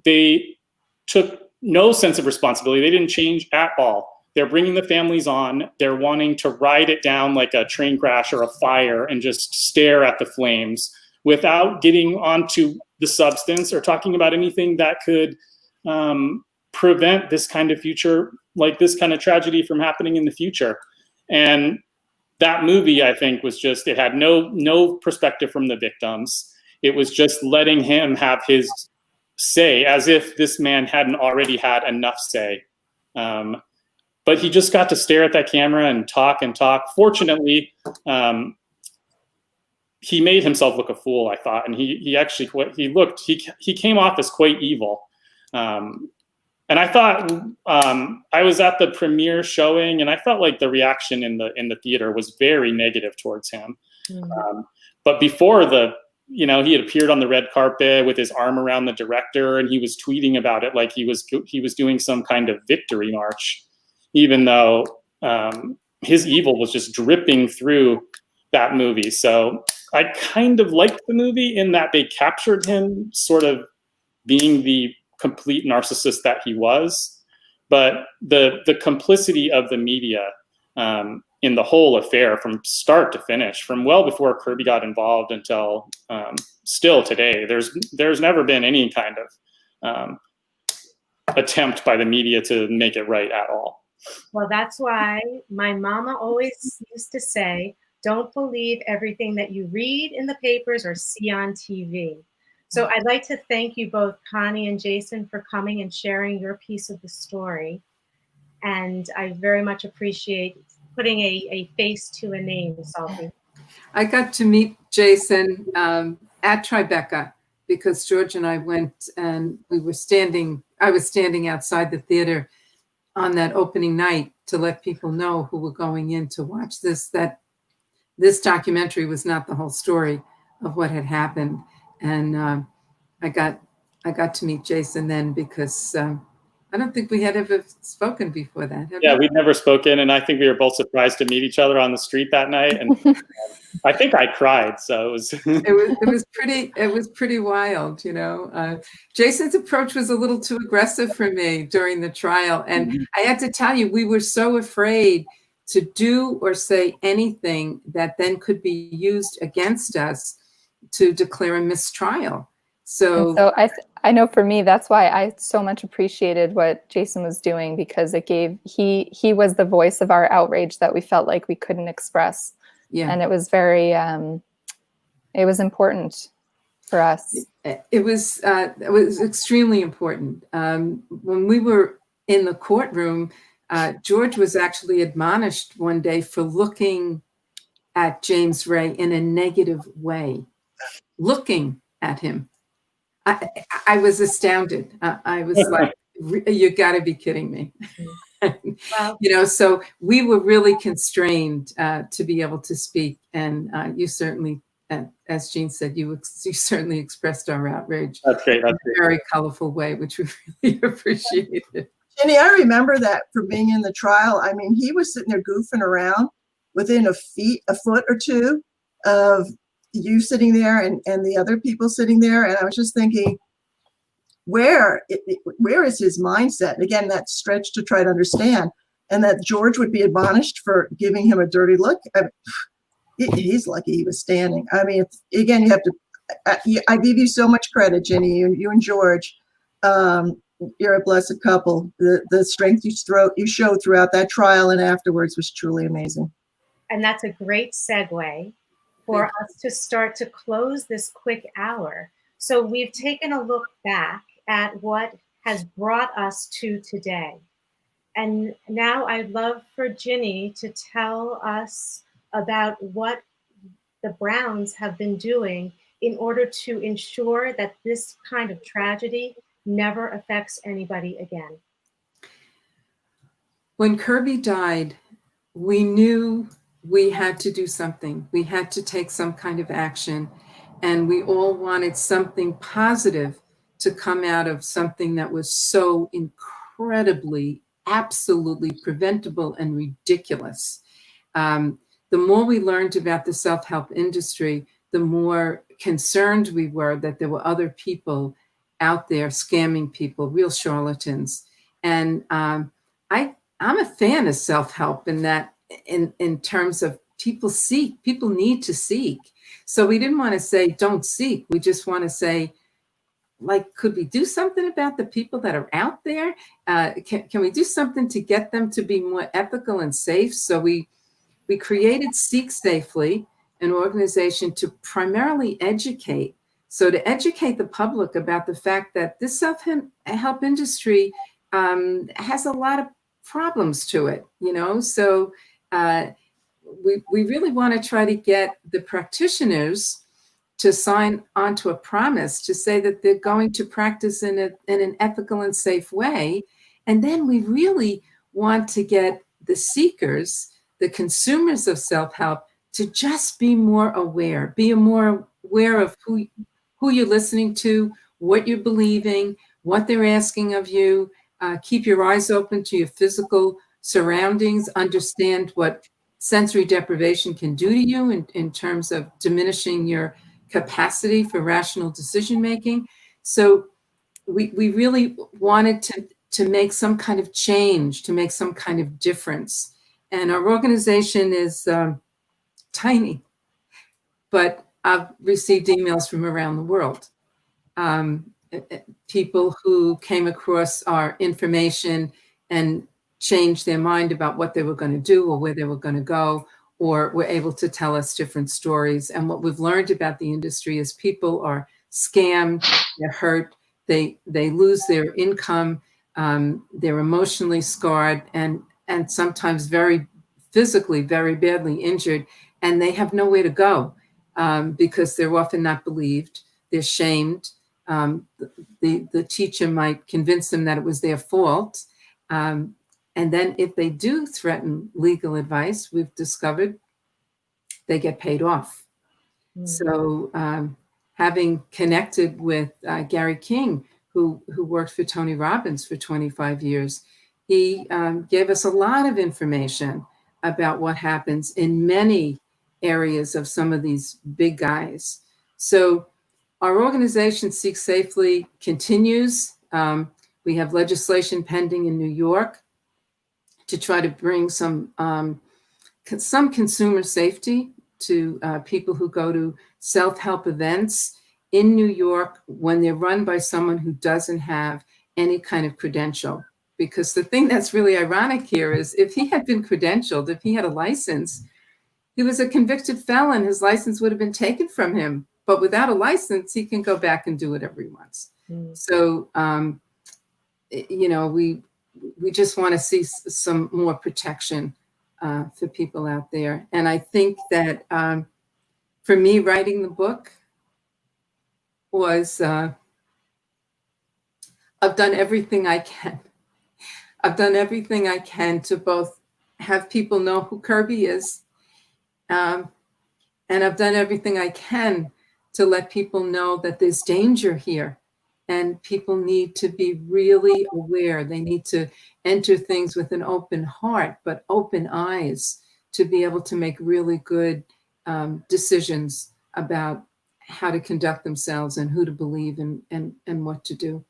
they took no sense of responsibility. They didn't change at all. They're bringing the families on. They're wanting to ride it down like a train crash or a fire and just stare at the flames without getting onto the substance or talking about anything that could prevent this kind of future, like this kind of tragedy from happening in the future. And that movie, I think, was just, it had no perspective from the victims. It was just letting him have his say, as if this man hadn't already had enough say. But he just got to stare at that camera and talk and talk. Fortunately, he made himself look a fool, I thought. And he actually, he came off as quite evil. And I thought, I was at the premiere showing, and I felt like the reaction in the theater was very negative towards him. Mm-hmm. But before he had appeared on the red carpet with his arm around the director, and he was tweeting about it like he was doing some kind of victory march, even though his evil was just dripping through that movie. So I kind of liked the movie in that they captured him sort of being the complete narcissist that he was, but the complicity of the media in the whole affair from start to finish, from well before Kirby got involved until still today, there's never been any kind of attempt by the media to make it right at all. Well, that's why my mama always used to say, don't believe everything that you read in the papers or see on TV. So I'd like to thank you both, Connie and Jason, for coming and sharing your piece of the story. And I very much appreciate putting a face to a name, Salty. I got to meet Jason at Tribeca because George and I went, and I was standing outside the theater on that opening night to let people know who were going in to watch this, that this documentary was not the whole story of what had happened. And I got to meet Jason then because I don't think we had ever spoken before that. Yeah, we'd never spoken, and I think we were both surprised to meet each other on the street that night. And I think I cried, so it was. it was pretty wild, you know. Jason's approach was a little too aggressive for me during the trial, and I had to tell you, we were so afraid to do or say anything that then could be used against us to declare a mistrial. So I know for me, that's why I so much appreciated what Jason was doing, because it gave, he was the voice of our outrage that we felt like we couldn't express. Yeah. And it was very, it was important for us. It was extremely important. When we were in the courtroom, George was actually admonished one day for looking at James Ray in a negative way, looking at him. I was astounded. I was like, you got to be kidding me. Well, You know, so we were really constrained to be able to speak. And you certainly, as Jean said, you certainly expressed our outrage That's great. in a very colorful way, which we really appreciated. Jenny, I remember that from being in the trial. I mean, he was sitting there goofing around within a foot or two of you sitting there and the other people sitting there. And I was just thinking, where is his mindset? And again, that stretch to try to understand, and that George would be admonished for giving him a dirty look. He's lucky he was standing. I mean, again, you have to, I give you so much credit, Jenny, you and George. You're a blessed couple. The strength you showed throughout that trial and afterwards was truly amazing. and that's a great segue for us to start to close this quick hour. So we've taken a look back at what has brought us to today. And now I'd love for Ginny to tell us about what the Browns have been doing in order to ensure that this kind of tragedy never affects anybody again. When Kirby died, we knew we had to do something. We had to take some kind of action. And we all wanted something positive to come out of something that was so incredibly, absolutely preventable and ridiculous. The more we learned about the self-help industry, the more concerned we were that there were other people out there scamming people, real charlatans. And I'm a fan of self-help in that, in terms of people need to seek. So we didn't want to say, don't seek. We just want to say, like, could we do something about the people that are out there? Can we do something to get them to be more ethical and safe? So we created Seek Safely, an organization to primarily educate. So to educate the public about the fact that this self-help industry has a lot of problems to it, you know? So we really want to try to get the practitioners to sign onto a promise to say that they're going to practice in an ethical and safe way. And then we really want to get the seekers, the consumers of self-help, to just be more aware, of who you're listening to, what you're believing, what they're asking of you. Keep your eyes open to your physical surroundings, understand what sensory deprivation can do to you in terms of diminishing your capacity for rational decision making. So we really wanted to make some kind of change, to make some kind of difference. And our organization is tiny, but I've received emails from around the world. People who came across our information and changed their mind about what they were going to do or where they were going to go, or were able to tell us different stories. And what we've learned about the industry is people are scammed, they're hurt, they lose their income, they're emotionally scarred, and sometimes very physically, very badly injured, and they have nowhere to go because they're often not believed, they're shamed. The teacher might convince them that it was their fault. And then if they do threaten legal advice, we've discovered they get paid off. Mm-hmm. So having connected with Gary King, who worked for Tony Robbins for 25 years, he gave us a lot of information about what happens in many areas of some of these big guys. So our organization, Seek Safely, continues. We have legislation pending in New York to try to bring some consumer safety to people who go to self-help events in New York when they're run by someone who doesn't have any kind of credential. Because the thing that's really ironic here is if he had been credentialed, if he had a license, he was a convicted felon, his license would have been taken from him. But without a license, he can go back and do whatever he wants. Mm. So, you know, we just want to see some more protection for people out there. And I think that for me, writing the book was, I've done everything I can. I've done everything I can to both have people know who Kirby is, and I've done everything I can to let people know that there's danger here, and people need to be really aware. They need to enter things with an open heart, but open eyes, to be able to make really good decisions about how to conduct themselves and who to believe and what to do.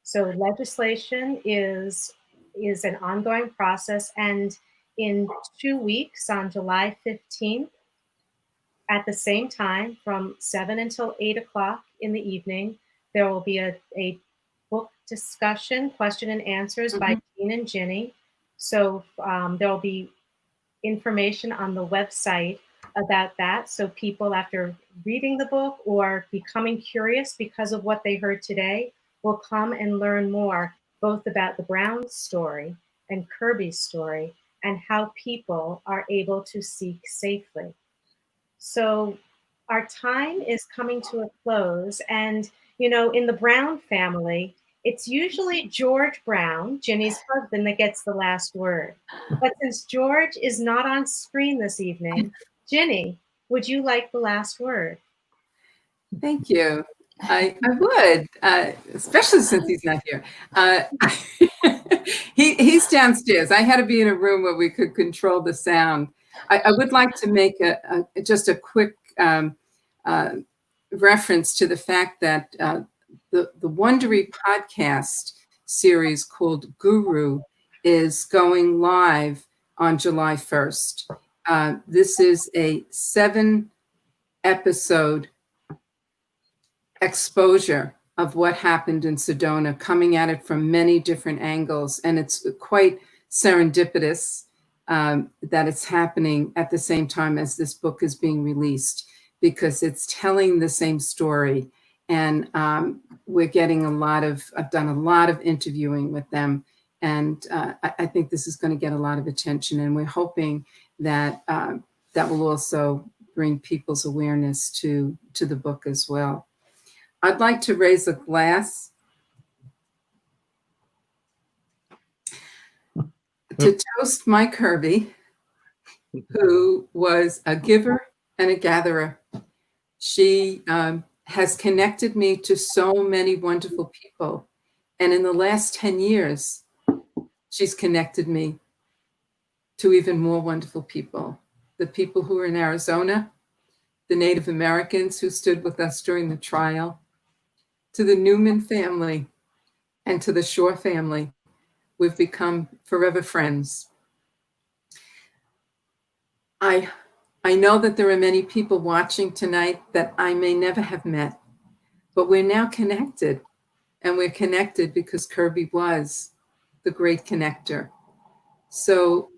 So legislation is an ongoing process, and in 2 weeks, on July 15th, at the same time, from 7 until 8 o'clock in the evening, there will be a book discussion, question and answers by Jean and Ginny. So there will be information on the website about that. So people, after reading the book or becoming curious because of what they heard today, will come and learn more, both about the Brown story and Kirby's story, and how people are able to seek safely. So our time is coming to a close. And, you know, in the Brown family, it's usually George Brown, Ginny's husband, that gets the last word. But since George is not on screen this evening, Ginny, would you like the last word? Thank you. I would, especially since he's not here. He's downstairs. I had to be in a room where we could control the sound. I would like to make just a quick reference to the fact that the Wondery podcast series called Guru is going live on July 1st. This is a 7-episode exposure of what happened in Sedona, coming at it from many different angles. And it's quite serendipitous that it's happening at the same time as this book is being released, because it's telling the same story. And we're getting I've done a lot of interviewing with them. And I think this is going to get a lot of attention. And we're hoping that that will also bring people's awareness to the book as well. I'd like to raise a glass to toast Mike Kirby, who was a giver and a gatherer. She has connected me to so many wonderful people. And in the last 10 years, she's connected me to even more wonderful people. The people who are in Arizona, the Native Americans who stood with us during the trial, to the Newman family, and to the Shore family. We've become forever friends. I know that there are many people watching tonight that I may never have met, but we're now connected. And we're connected because Kirby was the great connector. So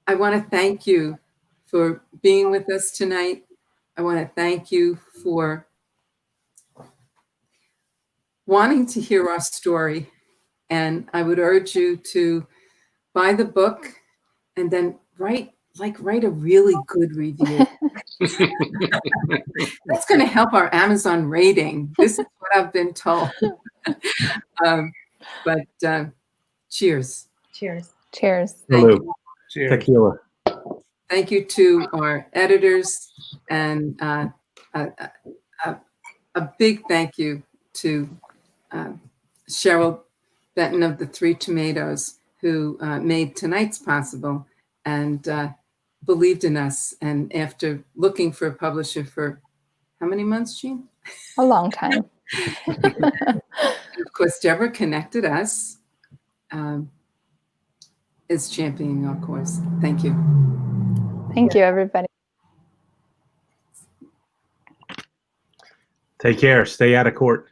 I want to thank you for being with us tonight. I want to thank you for wanting to hear our story. And I would urge you to buy the book and then write a really good review. That's going to help our Amazon rating. This is what I've been told. But cheers. Cheers. Cheers. Thank you. Cheers. Tequila. Thank you to our editors, and a big thank you to Cheryl Benton of the Three Tomatoes, who made tonight's possible and believed in us. And after looking for a publisher for how many months, Jean? A long time. Of course, Deborah connected us, is championing our course. Thank you. Thank you, everybody. Take care. Stay out of court.